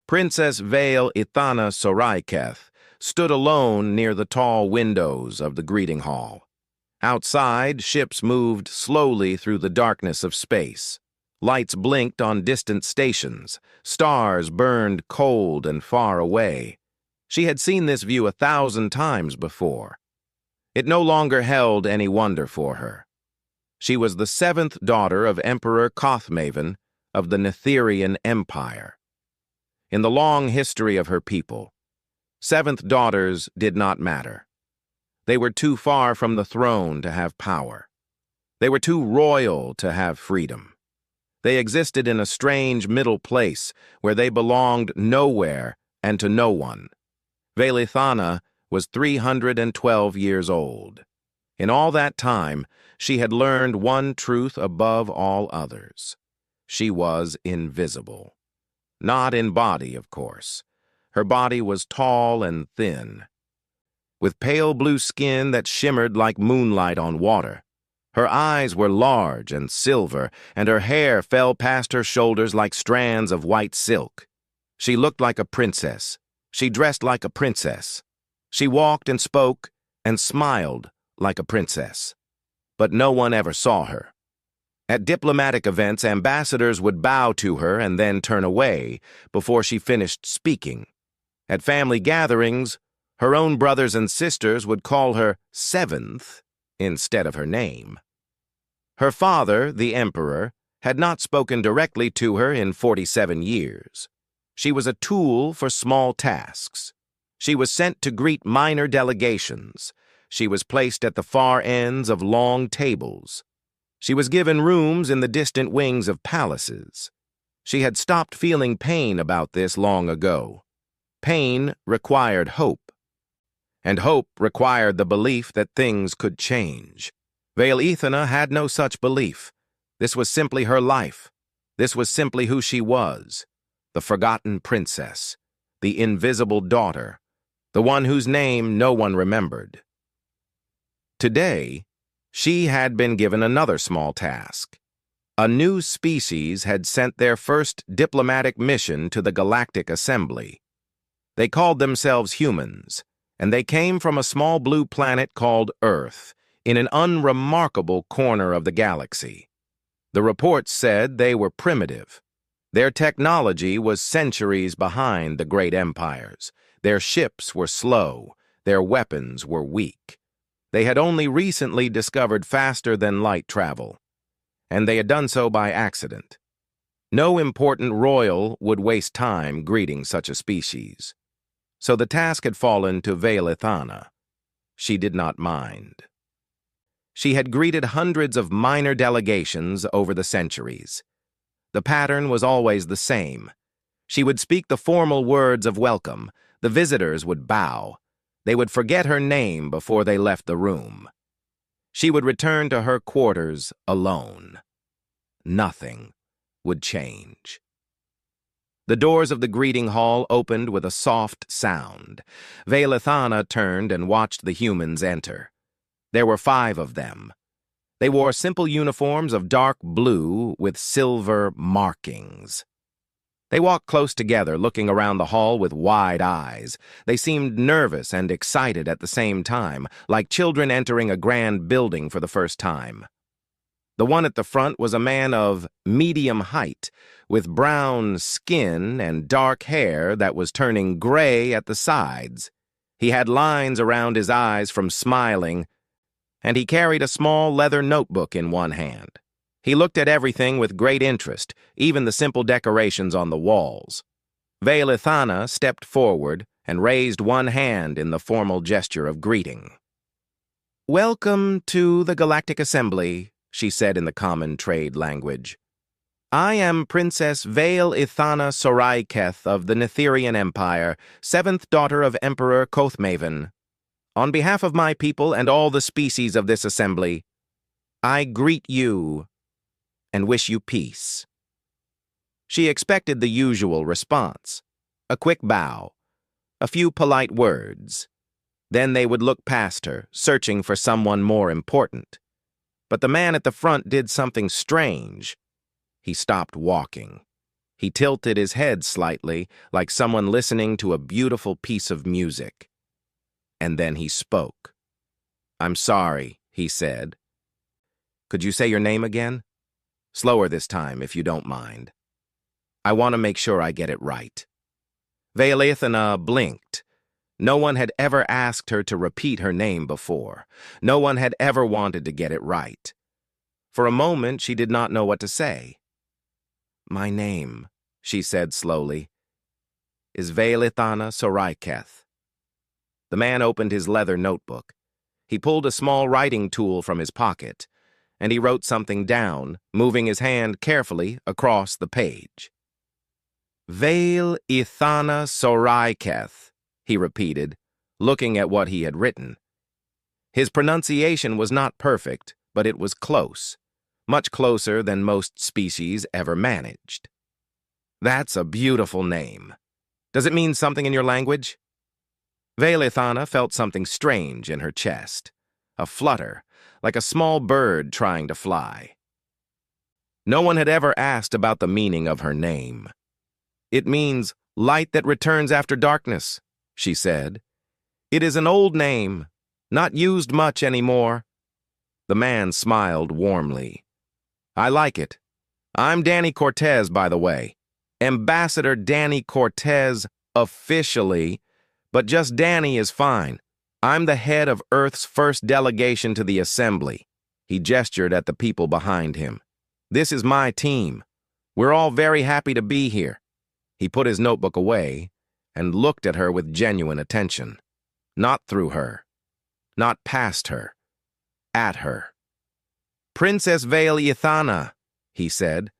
Princess Vale Ithana Soraiketh stood alone near the tall windows of the greeting hall. Outside, ships moved slowly through the darkness of space. Lights blinked on distant stations. Stars burned cold and far away. She had seen this view 1,000 times before. It no longer held any wonder for her. She was the seventh daughter of Emperor Kothmaven of the Netherian Empire. In the long history of her people, seventh daughters did not matter. They were too far from the throne to have power. They were too royal to have freedom. They existed in a strange middle place where they belonged nowhere and to no one. Vale Ithana was 312 years old. In all that time, she had learned one truth above all others. She was invisible. Not in body, of course. Her body was tall and thin, with pale blue skin that shimmered like moonlight on water. Her eyes were large and silver, and her hair fell past her shoulders like strands of white silk. She looked like a princess. She dressed like a princess. She walked and spoke and smiled like a princess. But no one ever saw her. At diplomatic events, ambassadors would bow to her and then turn away before she finished speaking. At family gatherings, her own brothers and sisters would call her Seventh instead of her name. Her father, the emperor, had not spoken directly to her in 47 years. She was a tool for small tasks. She was sent to greet minor delegations. She was placed at the far ends of long tables. She was given rooms in the distant wings of palaces. She had stopped feeling pain about this long ago. Pain required hope, and hope required the belief that things could change. Vale Ithana had no such belief. This was simply her life. This was simply who she was, the forgotten princess, the invisible daughter, the one whose name no one remembered. Today, she had been given another small task. A new species had sent their first diplomatic mission to the Galactic Assembly. They called themselves humans, and they came from a small blue planet called Earth, in an unremarkable corner of the galaxy. The reports said they were primitive. Their technology was centuries behind the great empires. Their ships were slow. Their weapons were weak. They had only recently discovered faster-than-light travel, and they had done so by accident. No important royal would waste time greeting such a species. So the task had fallen to Vale Ithana. She did not mind. She had greeted hundreds of minor delegations over the centuries. The pattern was always the same. She would speak the formal words of welcome. The visitors would bow. They would forget her name before they left the room. She would return to her quarters alone. Nothing would change. The doors of the greeting hall opened with a soft sound. Vale Ithana turned and watched the humans enter. There were 5 of them. They wore simple uniforms of dark blue with silver markings. They walked close together, looking around the hall with wide eyes. They seemed nervous and excited at the same time, like children entering a grand building for the first time. The one at the front was a man of medium height, with brown skin and dark hair that was turning gray at the sides. He had lines around his eyes from smiling, and he carried a small leather notebook in one hand. He looked at everything with great interest, even the simple decorations on the walls. Vale Ithana stepped forward and raised one hand in the formal gesture of greeting. "Welcome to the Galactic Assembly," she said in the common trade language. "I am Princess Vale Ithana Soraiketh of the Netherian Empire, 7th daughter of Emperor Kothmaven. On behalf of my people and all the species of this assembly, I greet you and wish you peace." She expected the usual response, a quick bow, a few polite words. Then they would look past her, searching for someone more important. But the man at the front did something strange. He stopped walking. He tilted his head slightly, like someone listening to a beautiful piece of music. And then he spoke. "I'm sorry," he said. "Could you say your name again? Slower this time, if you don't mind. I want to make sure I get it right." Veilethana blinked. No one had ever asked her to repeat her name before. No one had ever wanted to get it right. For a moment, she did not know what to say. "My name," she said slowly, "is Veilethana Soraiketh." The man opened his leather notebook. He pulled a small writing tool from his pocket, and he wrote something down, moving his hand carefully across the page. "Veilethana Soraiketh," he repeated, looking at what he had written. His pronunciation was not perfect, but it was close, much closer than most species ever managed. "That's a beautiful name. Does it mean something in your language?" Veilethana felt something strange in her chest, a flutter, like a small bird trying to fly. No one had ever asked about the meaning of her name. "It means light that returns after darkness," she said. "It is an old name, not used much anymore." The man smiled warmly. "I like it. I'm Danny Cortez, by the way. Ambassador Danny Cortez, officially, but just Danny is fine. I'm the head of Earth's first delegation to the Assembly." He gestured at the people behind him. "This is my team. We're all very happy to be here." He put his notebook away and looked at her with genuine attention. Not through her. Not past her. At her. "Princess Veilethana," he said.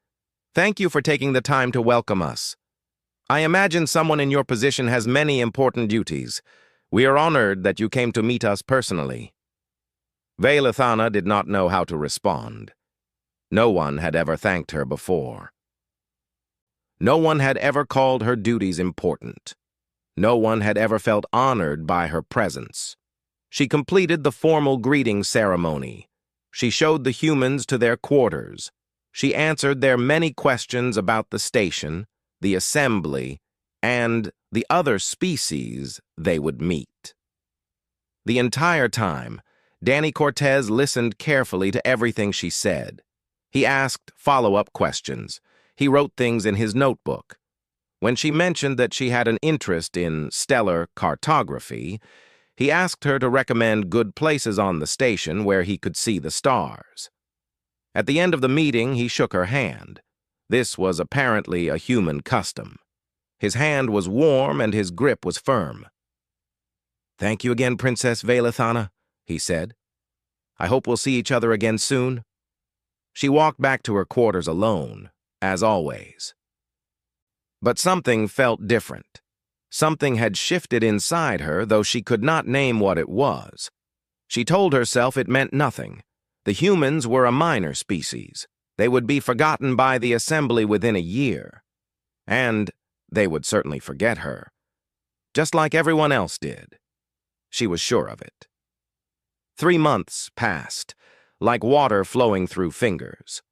"Thank you for taking the time to welcome us. I imagine someone in your position has many important duties. We are honored that you came to meet us personally." Veilethana did not know how to respond. No one had ever thanked her before. No one had ever called her duties important. No one had ever felt honored by her presence. She completed the formal greeting ceremony. She showed the humans to their quarters. She answered their many questions about the station, the assembly, and the other species they would meet. The entire time, Danny Cortez listened carefully to everything she said. He asked follow-up questions. He wrote things in his notebook. When she mentioned that she had an interest in stellar cartography, he asked her to recommend good places on the station where he could see the stars. At the end of the meeting, he shook her hand. This was apparently a human custom. His hand was warm and his grip was firm. "Thank you again, Princess Veilethana," he said. "I hope we'll see each other again soon." She walked back to her quarters alone, as always. But something felt different. Something had shifted inside her, though she could not name what it was. She told herself it meant nothing. The humans were a minor species. They would be forgotten by the assembly within a year. And they would certainly forget her. Just like everyone else did. She was sure of it. 3 months passed, like water flowing through fingers.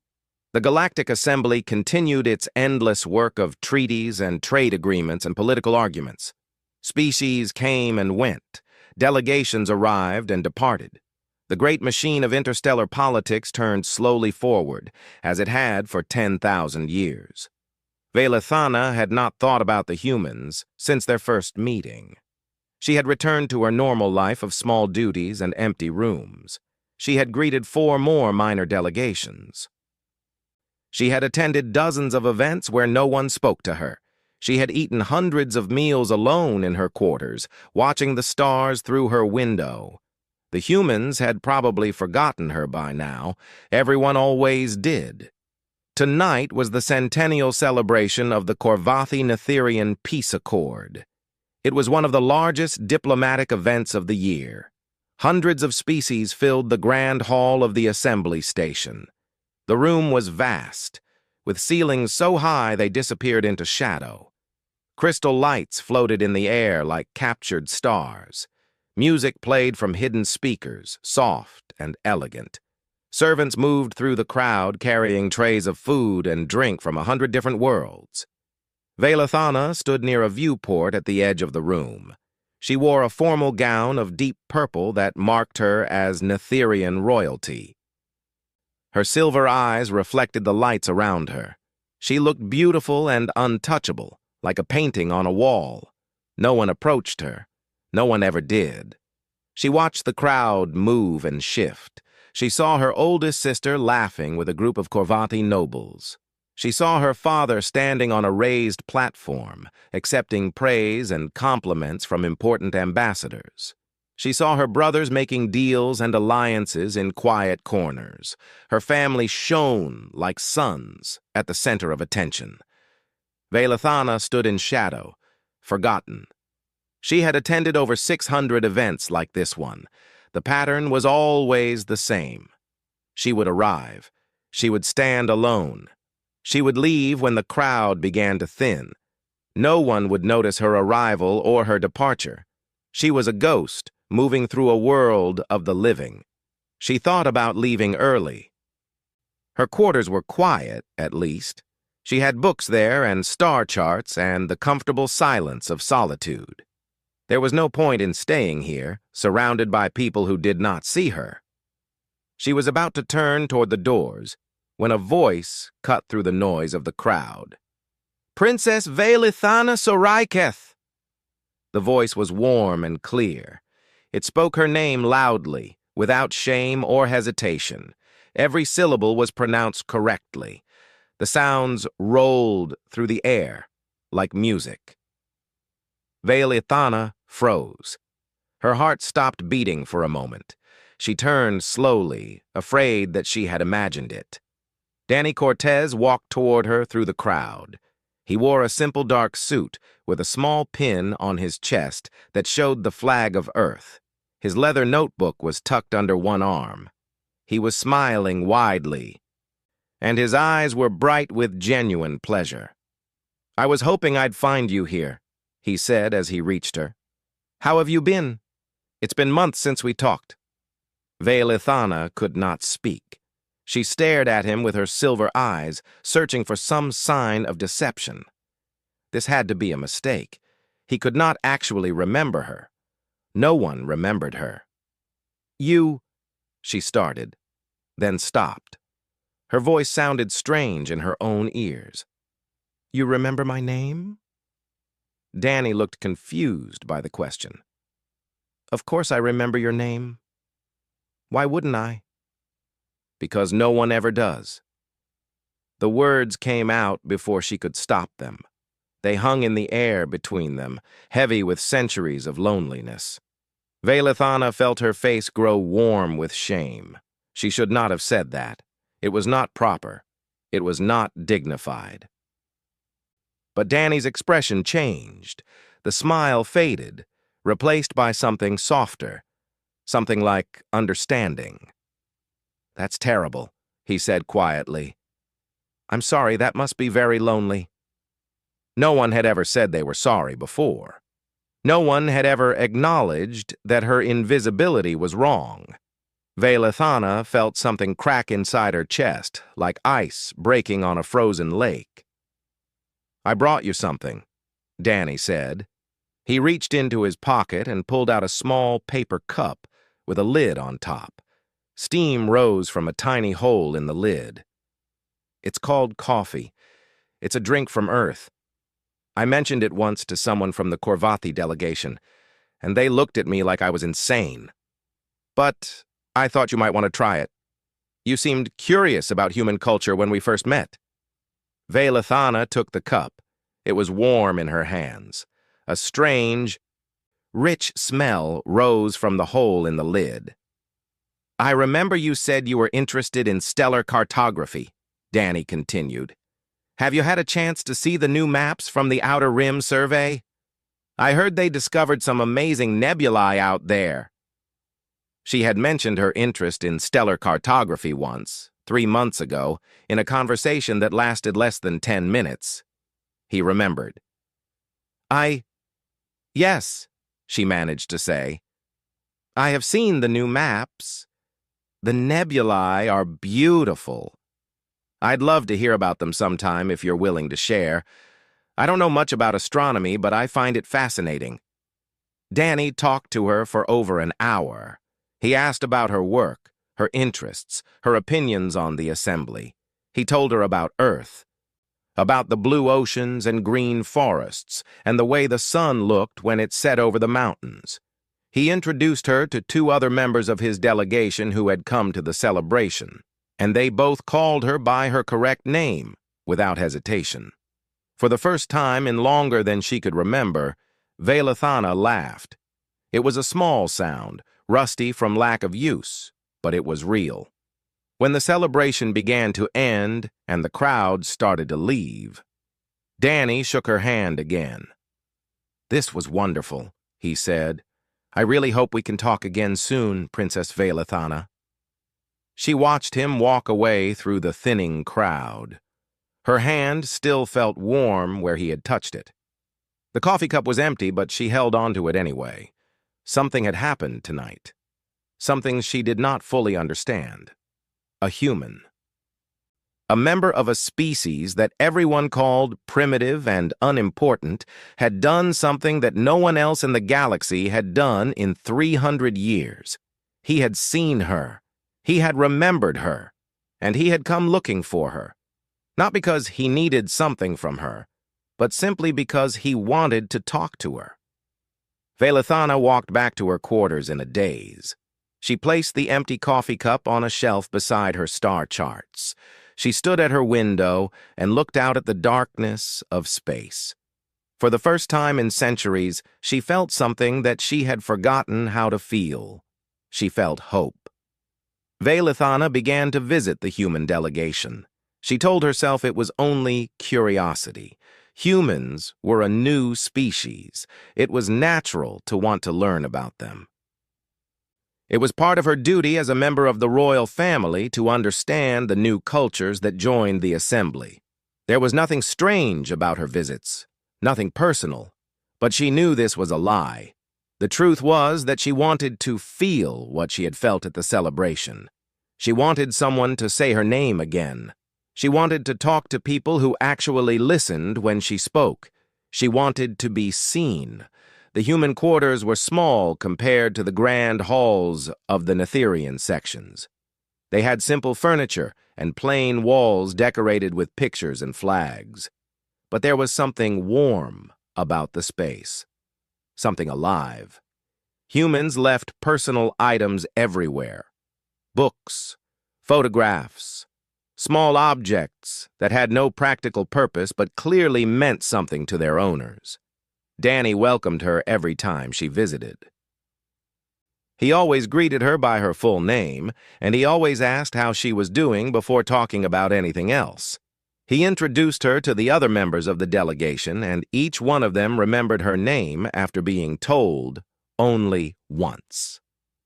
The Galactic Assembly continued its endless work of treaties and trade agreements and political arguments. Species came and went. Delegations arrived and departed. The great machine of interstellar politics turned slowly forward, as it had for 10,000 years. Veilethana had not thought about the humans since their first meeting. She had returned to her normal life of small duties and empty rooms. She had greeted 4 more minor delegations. She had attended dozens of events where no one spoke to her. She had eaten hundreds of meals alone in her quarters, watching the stars through her window. The humans had probably forgotten her by now. Everyone always did. Tonight was the centennial celebration of the Korvathi-Netherian Peace Accord. It was one of the largest diplomatic events of the year. Hundreds of species filled the grand hall of the assembly station. The room was vast, with ceilings so high they disappeared into shadow. Crystal lights floated in the air like captured stars. Music played from hidden speakers, soft and elegant. Servants moved through the crowd carrying trays of food and drink from 100 different worlds. Velathana stood near a viewport at the edge of the room. She wore a formal gown of deep purple that marked her as Netherian royalty. Her silver eyes reflected the lights around her. She looked beautiful and untouchable, like a painting on a wall. No one approached her. No one ever did. She watched the crowd move and shift. She saw her oldest sister laughing with a group of Korvati nobles. She saw her father standing on a raised platform, accepting praise and compliments from important ambassadors. She saw her brothers making deals and alliances in quiet corners. Her family shone like suns at the center of attention. Velathana stood in shadow, forgotten. She had attended over 600 events like this one. The pattern was always the same. She would arrive. She would stand alone. She would leave when the crowd began to thin. No one would notice her arrival or her departure. She was a ghost, moving through a world of the living. She thought about leaving early. Her quarters were quiet, at least. She had books there and star charts and the comfortable silence of solitude. There was no point in staying here, surrounded by people who did not see her. She was about to turn toward the doors when a voice cut through the noise of the crowd. "Princess Velathana Soraiketh!" The voice was warm and clear. It spoke her name loudly, without shame or hesitation. Every syllable was pronounced correctly. The sounds rolled through the air like music. Velathana froze. Her heart stopped beating for a moment. She turned slowly, afraid that she had imagined it. Danny Cortez walked toward her through the crowd. He wore a simple dark suit with a small pin on his chest that showed the flag of Earth. His leather notebook was tucked under one arm. He was smiling widely, and his eyes were bright with genuine pleasure. "I was hoping I'd find you here," he said as he reached her. "How have you been? It's been months since we talked." Velathana could not speak. She stared at him with her silver eyes, searching for some sign of deception. This had to be a mistake. He could not actually remember her. No one remembered her. "You," she started, then stopped. Her voice sounded strange in her own ears. "You remember my name?" Danny looked confused by the question. "Of course I remember your name. Why wouldn't I?" "Because no one ever does." The words came out before she could stop them. They hung in the air between them, heavy with centuries of loneliness. Velathana felt her face grow warm with shame. She should not have said that. It was not proper. It was not dignified. But Danny's expression changed. The smile faded, replaced by something softer, something like understanding. "That's terrible," he said quietly. "I'm sorry, that must be very lonely." No one had ever said they were sorry before. No one had ever acknowledged that her invisibility was wrong. Velathana felt something crack inside her chest, like ice breaking on a frozen lake. "I brought you something," Danny said. He reached into his pocket and pulled out a small paper cup with a lid on top. Steam rose from a tiny hole in the lid. "It's called coffee. It's a drink from Earth. I mentioned it once to someone from the Korvati delegation, and they looked at me like I was insane. But I thought you might want to try it. You seemed curious about human culture when we first met." Velathana took the cup. It was warm in her hands. A strange, rich smell rose from the hole in the lid. "I remember you said you were interested in stellar cartography," Danny continued. "Have you had a chance to see the new maps from the Outer Rim survey? I heard they discovered some amazing nebulae out there." She had mentioned her interest in stellar cartography once, 3 months ago, in a conversation that lasted less than 10 minutes. He remembered. Yes," she managed to say. "I have seen the new maps. The nebulae are beautiful. I'd love to hear about them sometime if you're willing to share. I don't know much about astronomy, but I find it fascinating. Danny talked to her for over an hour. He asked about her work, her interests, her opinions on the assembly. He told her about Earth, about the blue oceans and green forests, and the way the sun looked when it set over the mountains. He introduced her to two other members of his delegation who had come to the celebration, and they both called her by her correct name, without hesitation. For the first time in longer than she could remember, Velathana laughed. It was a small sound, rusty from lack of use, but it was real. When the celebration began to end and the crowd started to leave, Danny shook her hand again. "This was wonderful," he said. "I really hope we can talk again soon, Princess Velathana." She watched him walk away through the thinning crowd. Her hand still felt warm where he had touched it. The coffee cup was empty, but she held onto it anyway. Something had happened tonight. Something she did not fully understand. A human. A member of a species that everyone called primitive and unimportant had done something that no one else in the galaxy had done in 300 years. He had seen her. He had remembered her. And he had come looking for her. Not because he needed something from her, but simply because he wanted to talk to her. Velathana walked back to her quarters in a daze. She placed the empty coffee cup on a shelf beside her star charts. She stood at her window and looked out at the darkness of space. For the first time in centuries, she felt something that she had forgotten how to feel. She felt hope. Velathana began to visit the human delegation. She told herself it was only curiosity. Humans were a new species. It was natural to want to learn about them. It was part of her duty as a member of the royal family to understand the new cultures that joined the assembly. There was nothing strange about her visits, nothing personal, but she knew this was a lie. The truth was that she wanted to feel what she had felt at the celebration. She wanted someone to say her name again. She wanted to talk to people who actually listened when she spoke. She wanted to be seen. The human quarters were small compared to the grand halls of the Netherian sections. They had simple furniture and plain walls decorated with pictures and flags. But there was something warm about the space, something alive. Humans left personal items everywhere. Books, photographs, small objects that had no practical purpose but clearly meant something to their owners. Danny welcomed her every time she visited. He always greeted her by her full name, and he always asked how she was doing before talking about anything else. He introduced her to the other members of the delegation, and each one of them remembered her name after being told only once.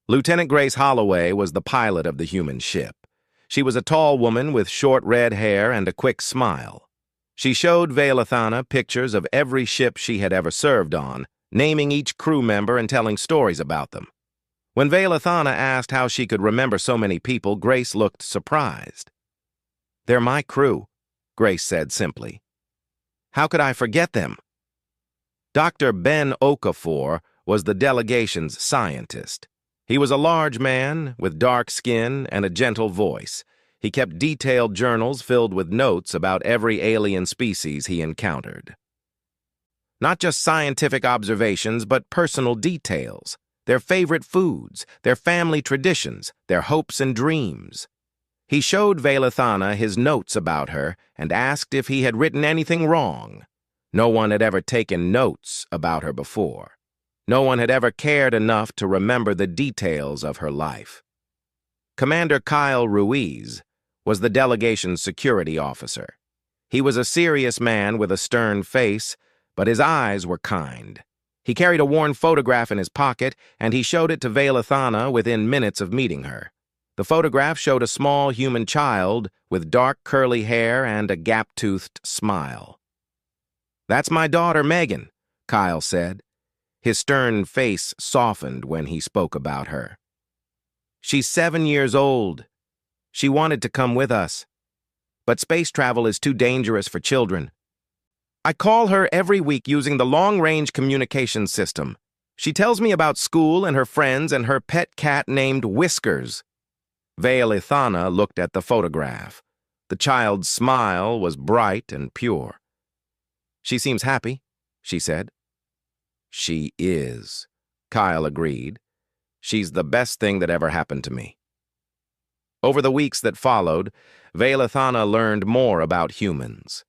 Lieutenant Grace Holloway was the pilot of the human ship. She was a tall woman with short red hair and a quick smile. She showed Velathana pictures of every ship she had ever served on, naming each crew member and telling stories about them. When Velathana asked how she could remember so many people, Grace looked surprised. "They're my crew," Grace said simply. "How could I forget them?" Dr. Ben Okafor was the delegation's scientist. He was a large man with dark skin and a gentle voice. He kept detailed journals filled with notes about every alien species he encountered. Not just scientific observations, but personal details, their favorite foods, their family traditions, their hopes and dreams. He showed Velathana his notes about her and asked if he had written anything wrong. No one had ever taken notes about her before. No one had ever cared enough to remember the details of her life. Commander Kyle Ruiz was the delegation's security officer. He was a serious man with a stern face, but his eyes were kind. He carried a worn photograph in his pocket, and he showed it to Velathana within minutes of meeting her. The photograph showed a small human child with dark curly hair and a gap-toothed smile. "That's my daughter, Megan," Kyle said. His stern face softened when he spoke about her. "She's 7 years old. She wanted to come with us, but space travel is too dangerous for children." I call her every week using the long-range communication system. She tells me about school and her friends and her pet cat named Whiskers. Veilithana looked at the photograph. The child's smile was bright and pure. She seems happy, she said. She is, Kyle agreed. She's the best thing that ever happened to me. Over the weeks that followed, Veilithana learned more about humans.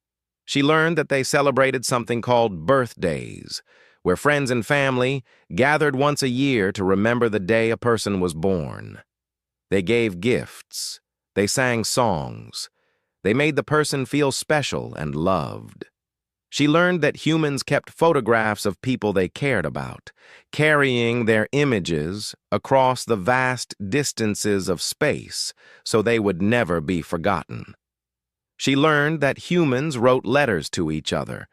She learned that they celebrated something called birthdays, where friends and family gathered once a year to remember the day a person was born. They gave gifts. They sang songs. They made the person feel special and loved. She learned that humans kept photographs of people they cared about, carrying their images across the vast distances of space so they would never be forgotten. She learned that humans wrote letters to each other,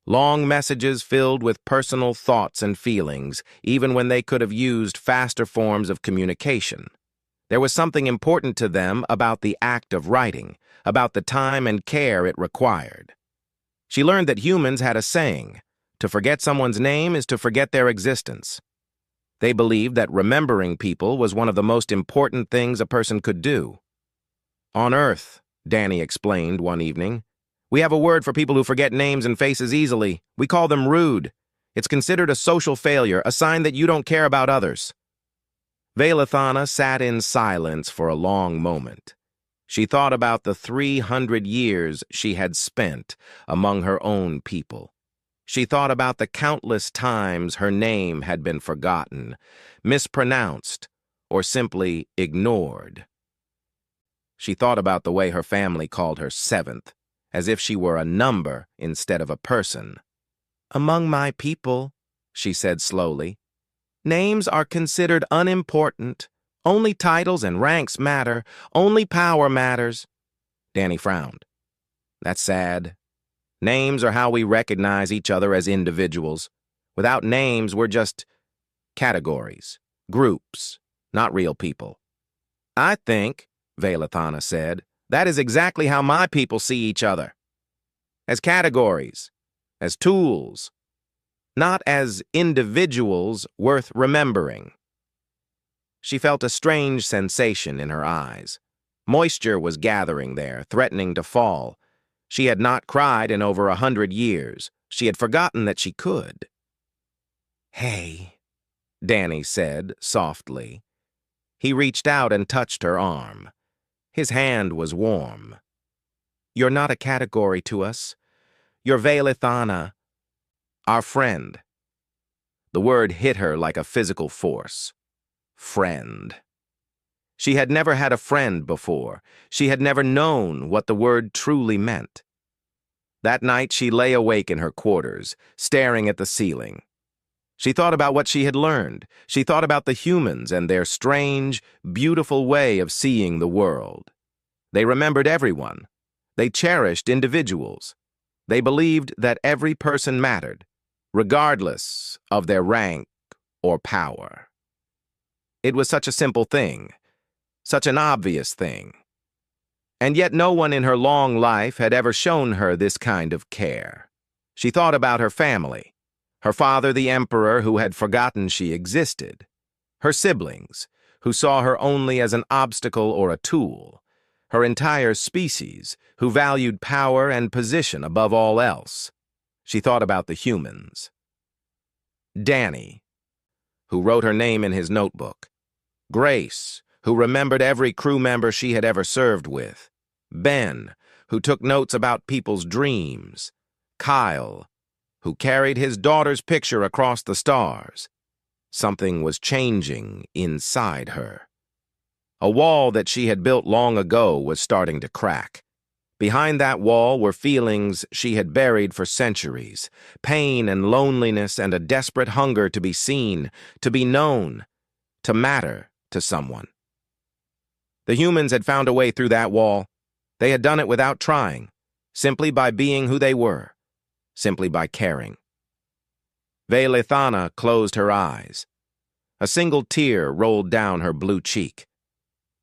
long messages filled with personal thoughts and feelings, even when they could have used faster forms of communication. There was something important to them about the act of writing, about the time and care it required. She learned that humans had a saying, to forget someone's name is to forget their existence. They believed that remembering people was one of the most important things a person could do. On Earth, Danny explained one evening, we have a word for people who forget names and faces easily. We call them rude. It's considered a social failure, a sign that you don't care about others. Veilithana sat in silence for a long moment. She thought about the 300 years she had spent among her own people. She thought about the countless times her name had been forgotten, mispronounced, or simply ignored. She thought about the way her family called her seventh, as if she were a number instead of a person. Among my people, she said slowly, names are considered unimportant. Only titles and ranks matter. Only power matters. Danny frowned. That's sad. Names are how we recognize each other as individuals. Without names, we're just categories, groups, not real people. I think, Veilithana said, that is exactly how my people see each other. As categories, as tools, not as individuals worth remembering. She felt a strange sensation in her eyes. Moisture was gathering there, threatening to fall. She had not cried in over 100 years. She had forgotten that she could. Hey, Danny said softly. He reached out and touched her arm. His hand was warm. You're not a category to us. You're Veilithana, our friend. The word hit her like a physical force. Friend. She had never had a friend before. She had never known what the word truly meant. That night she lay awake in her quarters, staring at the ceiling. She thought about what she had learned. She thought about the humans and their strange, beautiful way of seeing the world. They remembered everyone. They cherished individuals. They believed that every person mattered, regardless of their rank or power. It was such a simple thing, such an obvious thing. And yet no one in her long life had ever shown her this kind of care. She thought about her family, her father the emperor who had forgotten she existed, her siblings who saw her only as an obstacle or a tool, her entire species who valued power and position above all else. She thought about the humans. Danny, who wrote her name in his notebook. Grace, who remembered every crew member she had ever served with. Ben, who took notes about people's dreams. Kyle, who carried his daughter's picture across the stars. Something was changing inside her. A wall that she had built long ago was starting to crack. Behind that wall were feelings she had buried for centuries, pain and loneliness and a desperate hunger to be seen, to be known, to matter to someone. The humans had found a way through that wall. They had done it without trying, simply by being who they were, simply by caring. Veilithana closed her eyes. A single tear rolled down her blue cheek.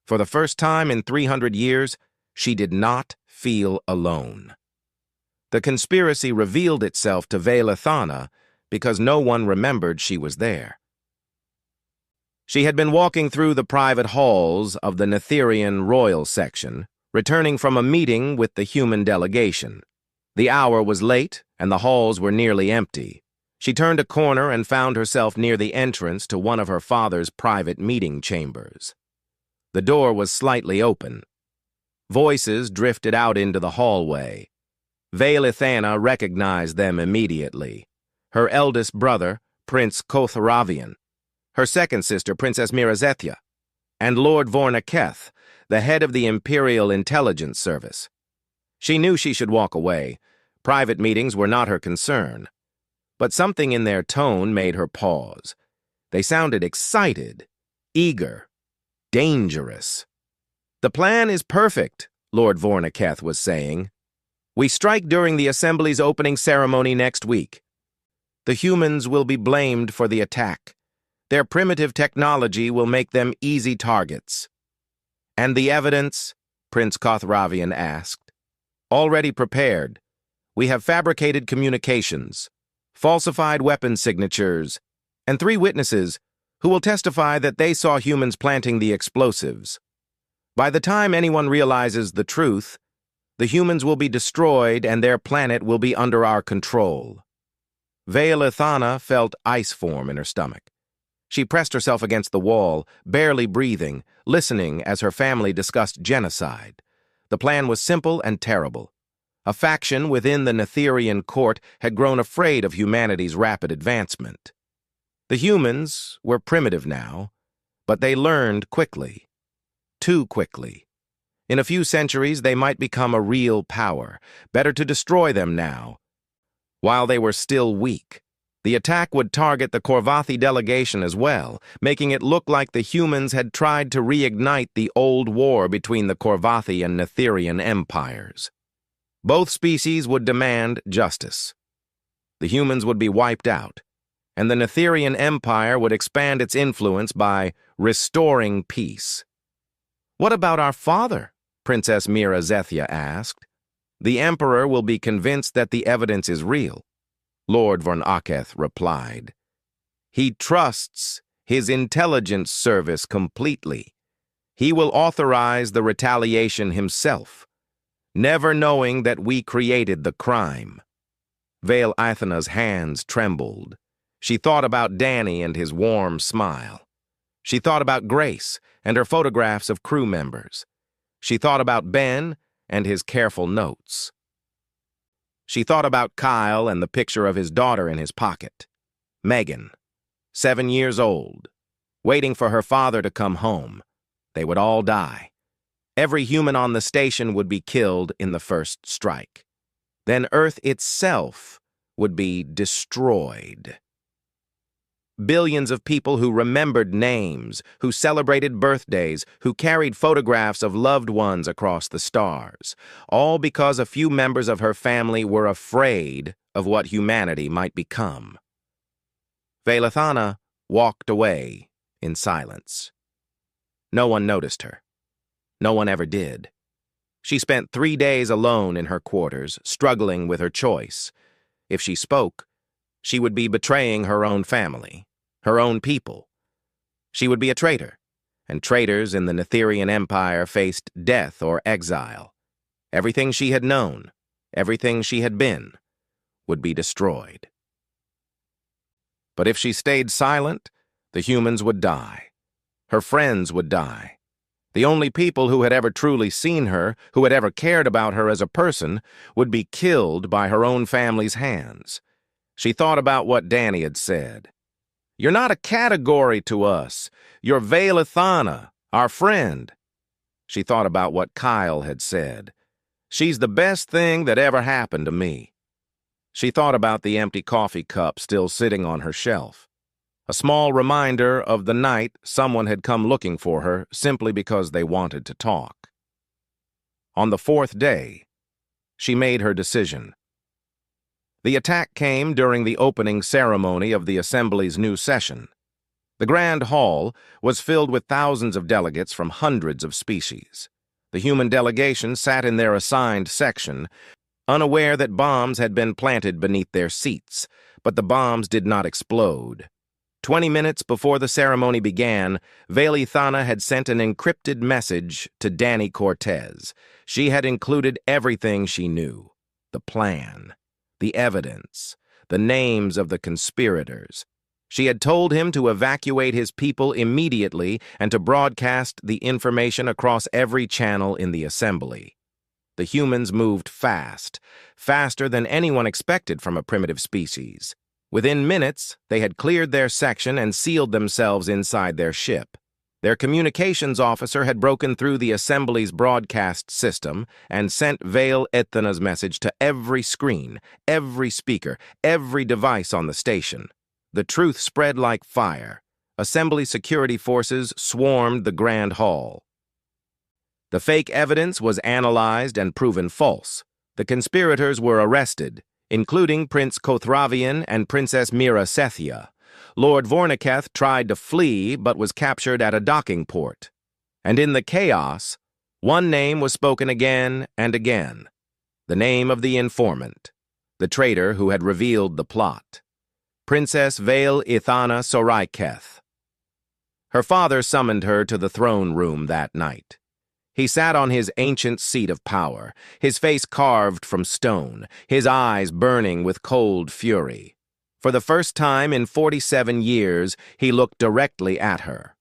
For the first time in 300 years, she did not feel alone. The conspiracy revealed itself to Veilithana because no one remembered she was there. She had been walking through the private halls of the Netherian royal section, returning from a meeting with the human delegation. The hour was late, and the halls were nearly empty. She turned a corner and found herself near the entrance to one of her father's private meeting chambers. The door was slightly open. Voices drifted out into the hallway. Veilithana recognized them immediately. Her eldest brother, Prince Kotharavian, her second sister, Princess Mirazethia, and Lord Vornaketh, the head of the Imperial Intelligence Service. She knew she should walk away. Private meetings were not her concern. But something in their tone made her pause. They sounded excited, eager, dangerous. "The plan is perfect," Lord Vornaketh was saying. "We strike during the Assembly's opening ceremony next week. The humans will be blamed for the attack. Their primitive technology will make them easy targets." "And the evidence?" Prince Kotharavian asked. "Already prepared. We have fabricated communications, falsified weapon signatures, and 3 witnesses who will testify that they saw humans planting the explosives. By the time anyone realizes the truth, the humans will be destroyed and their planet will be under our control." Veilithana felt ice form in her stomach. She pressed herself against the wall, barely breathing, listening as her family discussed genocide. The plan was simple and terrible. A faction within the Netherian court had grown afraid of humanity's rapid advancement. The humans were primitive now, but they learned quickly. Too quickly. In a few centuries, they might become a real power. Better to destroy them now, while they were still weak. The attack would target the Korvathi delegation as well, making it look like the humans had tried to reignite the old war between the Korvathi and Netherian empires. Both species would demand justice. The humans would be wiped out, and the Netherian empire would expand its influence by restoring peace. "What about our father?" Princess Mirazethia asked. "The emperor will be convinced that the evidence is real," Lord Vornaketh replied. "He trusts his intelligence service completely. He will authorize the retaliation himself, never knowing that we created the crime." Veilithana's hands trembled. She thought about Danny and his warm smile. She thought about Grace and her photographs of crew members. She thought about Ben and his careful notes. She thought about Kyle and the picture of his daughter in his pocket. Megan, 7 years old, waiting for her father to come home. They would all die. Every human on the station would be killed in the first strike. Then Earth itself would be destroyed. Billions of people who remembered names, who celebrated birthdays, who carried photographs of loved ones across the stars, all because a few members of her family were afraid of what humanity might become. Veilithana walked away in silence. No one noticed her. No one ever did. She spent 3 days alone in her quarters, struggling with her choice. If she spoke, she would be betraying her own family, her own people. She would be a traitor, and traitors in the Netherian Empire faced death or exile. Everything she had known, everything she had been, would be destroyed. But if she stayed silent, the humans would die. Her friends would die. The only people who had ever truly seen her, who had ever cared about her as a person, would be killed by her own family's hands. She thought about what Danny had said. "You're not a category to us. You're Veilithana, our friend." She thought about what Kyle had said. "She's the best thing that ever happened to me." She thought about the empty coffee cup still sitting on her shelf. A small reminder of the night someone had come looking for her simply because they wanted to talk. On the 4th day, she made her decision. The attack came during the opening ceremony of the Assembly's new session. The Grand Hall was filled with thousands of delegates from hundreds of species. The human delegation sat in their assigned section, unaware that bombs had been planted beneath their seats, but the bombs did not explode. 20 minutes before the ceremony began, Vailithana had sent an encrypted message to Danny Cortez. She had included everything she knew: the plan, the evidence, the names of the conspirators. She had told him to evacuate his people immediately and to broadcast the information across every channel in the assembly. The humans moved fast, faster than anyone expected from a primitive species. Within minutes, they had cleared their section and sealed themselves inside their ship. Their communications officer had broken through the assembly's broadcast system and sent Vailithana's message to every screen, every speaker, every device on the station. The truth spread like fire. Assembly security forces swarmed the Grand Hall. The fake evidence was analyzed and proven false. The conspirators were arrested, including Prince Kothravian and Princess Mira Sethia. Lord Vorniketh tried to flee but was captured at a docking port. And in the chaos, one name was spoken again and again: the name of the informant, the traitor who had revealed the plot: Princess Vailithana Soraiketh. Her father summoned her to the throne room that night. He sat on his ancient seat of power, his face carved from stone, his eyes burning with cold fury. For the first time in 47 years, he looked directly at her.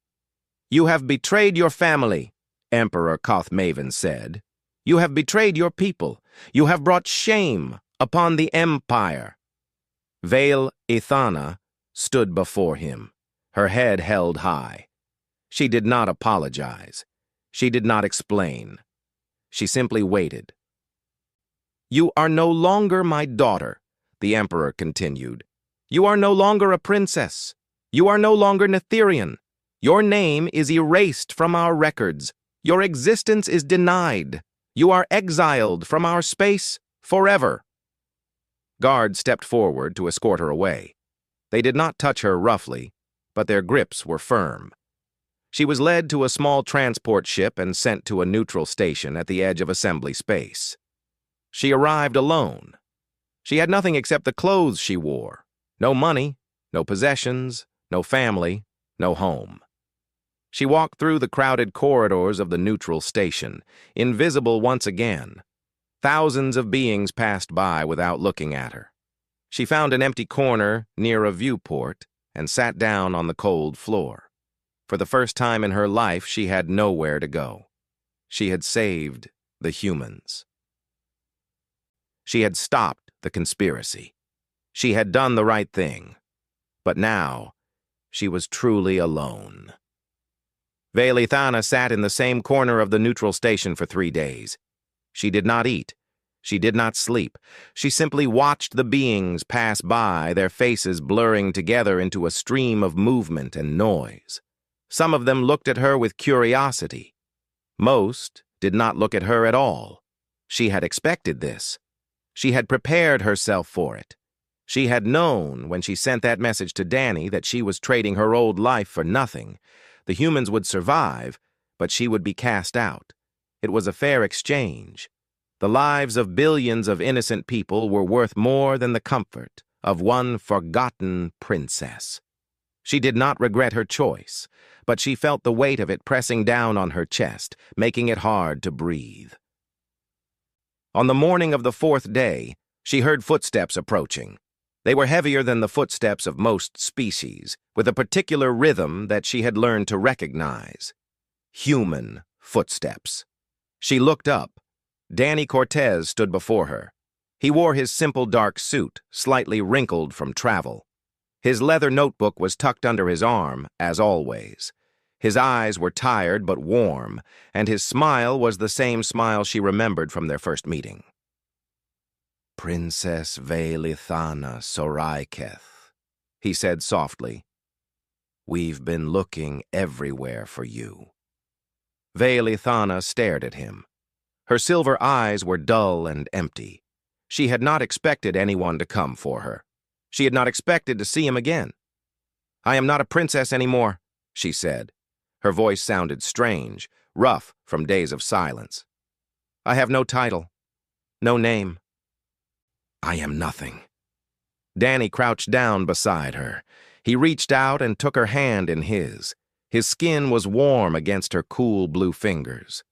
"You have betrayed your family," Emperor Kothmaven said. "You have betrayed your people. You have brought shame upon the empire." Vailithana stood before him, her head held high. She did not apologize. She did not explain. She simply waited. "You are no longer my daughter," the emperor continued. "You are no longer a princess. You are no longer Netherian. Your name is erased from our records. Your existence is denied. You are exiled from our space forever." Guards stepped forward to escort her away. They did not touch her roughly, but their grips were firm. She was led to a small transport ship and sent to a neutral station at the edge of assembly space. She arrived alone. She had nothing except the clothes she wore. No money, no possessions, no family, no home. She walked through the crowded corridors of the neutral station, invisible once again. Thousands of beings passed by without looking at her. She found an empty corner near a viewport and sat down on the cold floor. For the first time in her life, she had nowhere to go. She had saved the humans. She had stopped the conspiracy. She had done the right thing. But now, she was truly alone. Vailithana sat in the same corner of the neutral station for 3 days. She did not eat. She did not sleep. She simply watched the beings pass by, their faces blurring together into a stream of movement and noise. Some of them looked at her with curiosity. Most did not look at her at all. She had expected this. She had prepared herself for it. She had known when she sent that message to Danny that she was trading her old life for nothing. The humans would survive, but she would be cast out. It was a fair exchange. The lives of billions of innocent people were worth more than the comfort of one forgotten princess. She did not regret her choice, but she felt the weight of it pressing down on her chest, making it hard to breathe. On the morning of the 4th day, she heard footsteps approaching. They were heavier than the footsteps of most species, with a particular rhythm that she had learned to recognize. Human footsteps. She looked up. Danny Cortez stood before her. He wore his simple dark suit, slightly wrinkled from travel. His leather notebook was tucked under his arm, as always. His eyes were tired but warm, and his smile was the same smile she remembered from their first meeting. "Princess Vailithana Soraiketh," he said softly. "We've been looking everywhere for you." Vailithana stared at him. Her silver eyes were dull and empty. She had not expected anyone to come for her. She had not expected to see him again. "I am not a princess anymore," she said. Her voice sounded strange, rough from days of silence. "I have no title, no name. I am nothing. Danny crouched down beside her. He reached out and took her hand in his. His skin was warm against her cool blue fingers.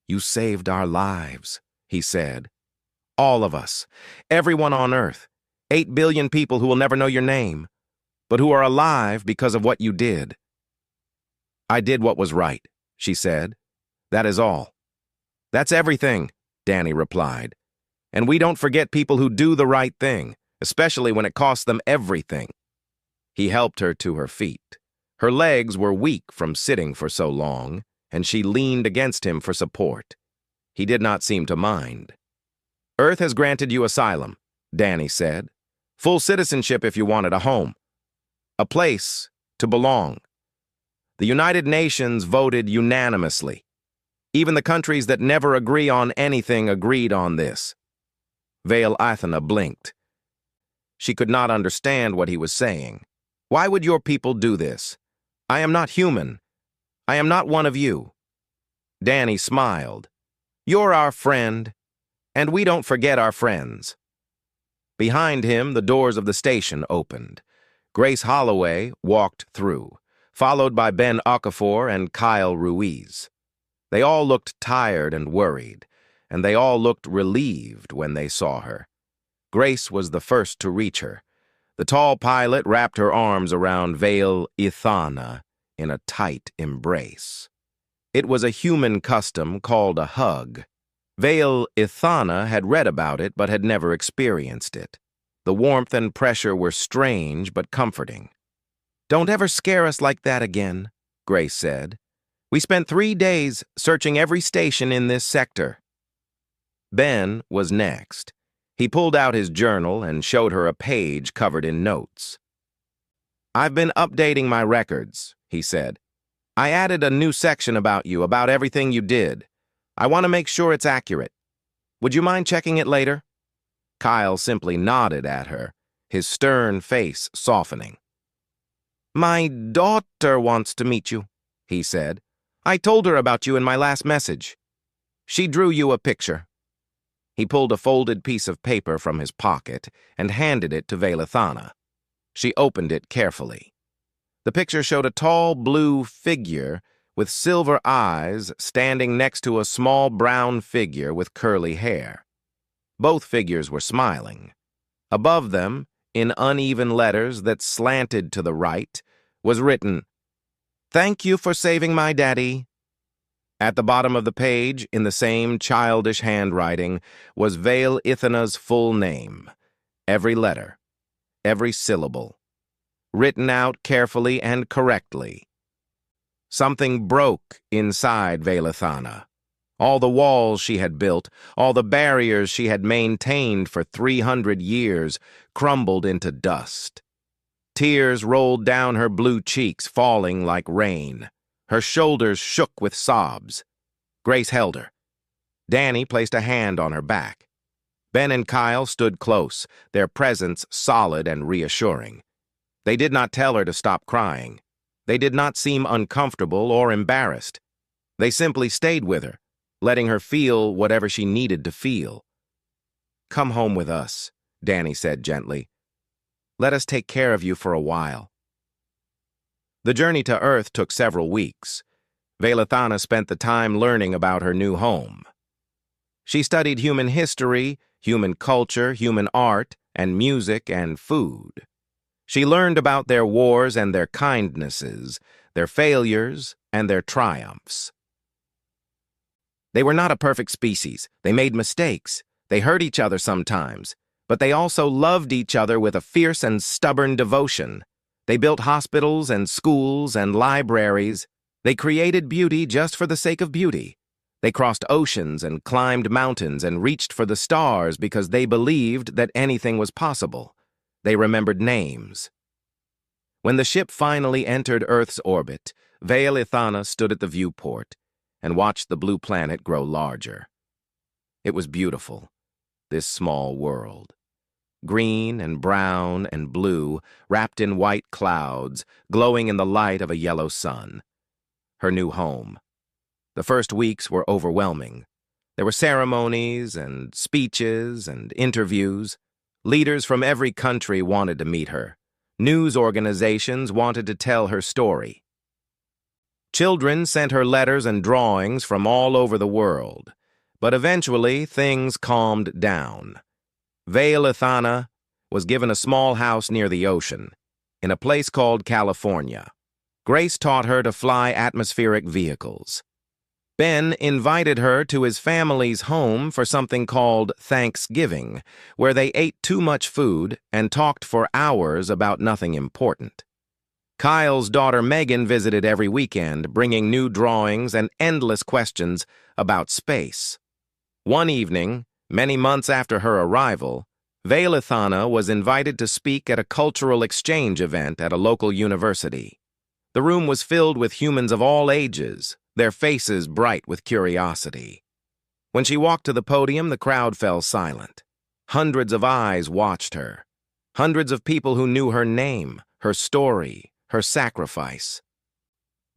You saved our lives, he said. All of us. Everyone on Earth. 8 billion people who will never know your name, but who are alive because of what you did. I did what was right, she said. That is all. That's everything, Danny replied. And we don't forget people who do the right thing, especially when it costs them everything. He helped her to her feet. Her legs were weak from sitting for so long, and she leaned against him for support. He did not seem to mind. Earth has granted you asylum, Danny said. Full citizenship if you wanted a home. A place to belong. The United Nations voted unanimously. Even the countries that never agree on anything agreed on this. Vale Athena blinked. She could not understand what he was saying. Why would your people do this? I am not human. I am not one of you. Danny smiled. You're our friend, and we don't forget our friends. Behind him, the doors of the station opened. Grace Holloway walked through, followed by Ben Okafor and Kyle Ruiz. They all looked tired and worried, and they all looked relieved when they saw her. Grace was the first to reach her. The tall pilot wrapped her arms around Vale Athena in a tight embrace. It was a human custom called a hug. Vale Athena had read about it but had never experienced it. The warmth and pressure were strange but comforting. Don't ever scare us like that again, Grace said. We spent 3 days searching every station in this sector. Ben was next. He pulled out his journal and showed her a page covered in notes. I've been updating my records, he said. I added a new section about you, about everything you did. I want to make sure it's accurate. Would you mind checking it later? Kyle simply nodded at her, his stern face softening. My daughter wants to meet you, he said. I told her about you in my last message. She drew you a picture. He pulled a folded piece of paper from his pocket and handed it to Vale Athena. She opened it carefully. The picture showed a tall blue figure with silver eyes standing next to a small brown figure with curly hair. Both figures were smiling. Above them, in uneven letters that slanted to the right, was written, Thank you for saving my daddy. At the bottom of the page, in the same childish handwriting, was Vale Athena's full name. Every letter, every syllable, written out carefully and correctly. Something broke inside Vale Athena. All the walls she had built, all the barriers she had maintained for 300 years, crumbled into dust. Tears rolled down her blue cheeks, falling like rain. Her shoulders shook with sobs. Grace held her. Danny placed a hand on her back. Ben and Kyle stood close, their presence solid and reassuring. They did not tell her to stop crying. They did not seem uncomfortable or embarrassed. They simply stayed with her, letting her feel whatever she needed to feel. Come home with us, Danny said gently. Let us take care of you for a while. The journey to Earth took several weeks. Vale Athena spent the time learning about her new home. She studied human history, human culture, human art, and music and food. She learned about their wars and their kindnesses, their failures and their triumphs. They were not a perfect species. They made mistakes. They hurt each other sometimes. But they also loved each other with a fierce and stubborn devotion. They built hospitals and schools and libraries. They created beauty just for the sake of beauty. They crossed oceans and climbed mountains and reached for the stars because they believed that anything was possible. They remembered names. When the ship finally entered Earth's orbit, Vale Athena stood at the viewport and watched the blue planet grow larger. It was beautiful, this small world. Green and brown and blue, wrapped in white clouds, glowing in the light of a yellow sun. Her new home. The first weeks were overwhelming. There were ceremonies and speeches and interviews. Leaders from every country wanted to meet her. News organizations wanted to tell her story. Children sent her letters and drawings from all over the world. But eventually, things calmed down. Veilithana was given a small house near the ocean, in a place called California. Grace taught her to fly atmospheric vehicles. Ben invited her to his family's home for something called Thanksgiving, where they ate too much food and talked for hours about nothing important. Kyle's daughter Megan visited every weekend, bringing new drawings and endless questions about space. One evening, many months after her arrival, Veilithana was invited to speak at a cultural exchange event at a local university. The room was filled with humans of all ages, their faces bright with curiosity. When she walked to the podium, the crowd fell silent. Hundreds of eyes watched her. Hundreds of people who knew her name, her story, her sacrifice.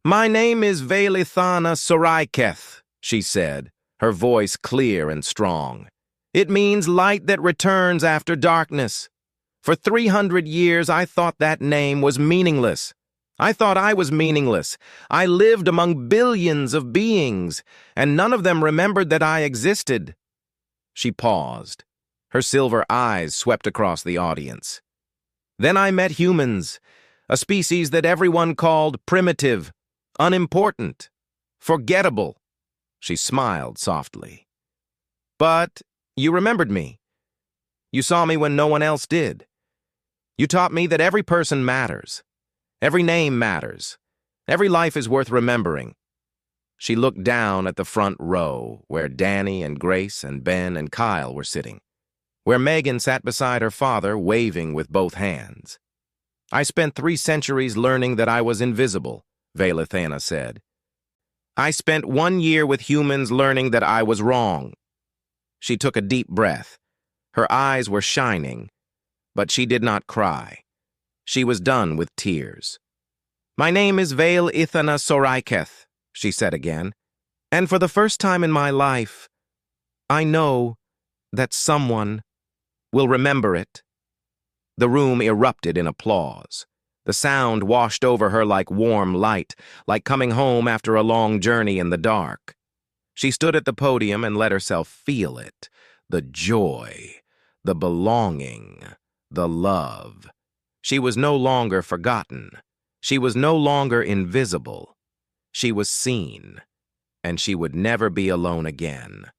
"My name is Veilithana Soraiketh," she said, her voice clear and strong. "It means light that returns after darkness. For 300 years, I thought that name was meaningless. I thought I was meaningless. I lived among billions of beings, and none of them remembered that I existed." She paused. Her silver eyes swept across the audience. "Then I met humans, a species that everyone called primitive, unimportant, forgettable." She smiled softly. "But you remembered me. You saw me when no one else did. You taught me that every person matters. Every name matters. Every life is worth remembering." She looked down at the front row, where Danny and Grace and Ben and Kyle were sitting, where Megan sat beside her father, waving with both hands. "I spent 3 centuries learning that I was invisible," Veilithana said. "I spent 1 year with humans learning that I was wrong." She took a deep breath. Her eyes were shining, but she did not cry. She was done with tears. "My name is Veilithana Soraiketh," she said again, "and for the first time in my life, I know that someone will remember it." The room erupted in applause. The sound washed over her like warm light, like coming home after a long journey in the dark. She stood at the podium and let herself feel it, the joy, the belonging, the love. She was no longer forgotten. She was no longer invisible. She was seen, and she would never be alone again.